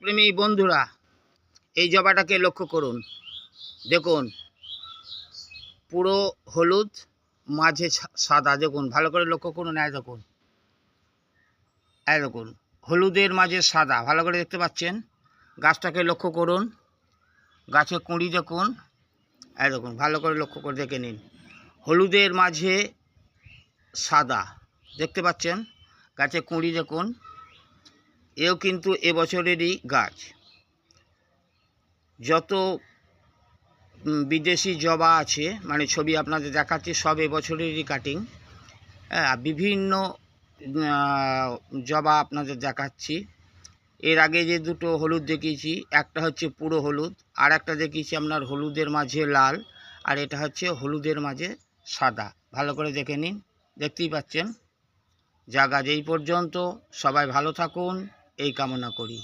প্রেমী বন্ধুরা, এই জবাটাকে লক্ষ্য করুন। দেখুন, পুরো হলুদ, মাঝে সাদা। দেখুন, ভালো করে লক্ষ্য করুন। দেখুন হলুদের মাঝে সাদা, ভালো করে দেখতে পাচ্ছেন। গাছটাকে লক্ষ্য করুন, গাছে কুঁড়ি দেখুন। দেখুন, ভালো করে লক্ষ্য করে দেখে নিন। হলুদের মাঝে সাদা দেখতে পাচ্ছেন, গাছে কুঁড়ি দেখুন। এও কিন্তু এবছরেরই গাছ। যত বিদেশি জবা আছে, মানে ছবি আপনাদের দেখাচ্ছি, সব এবছরেরই কাটিং। বিভিন্ন জবা আপনাদের দেখাচ্ছি। এর আগে যে দুটো হলুদ দেখিয়েছি, একটা হচ্ছে পুরো হলুদ, আর একটা দেখিয়েছি আপনার হলুদের মাঝে লাল, আর এটা হচ্ছে হলুদের মাঝে সাদা। ভালো করে দেখে নিন, দেখতেই পাচ্ছেন। যা গাছ এই পর্যন্ত। সবাই ভালো থাকুন এই কামনা করি।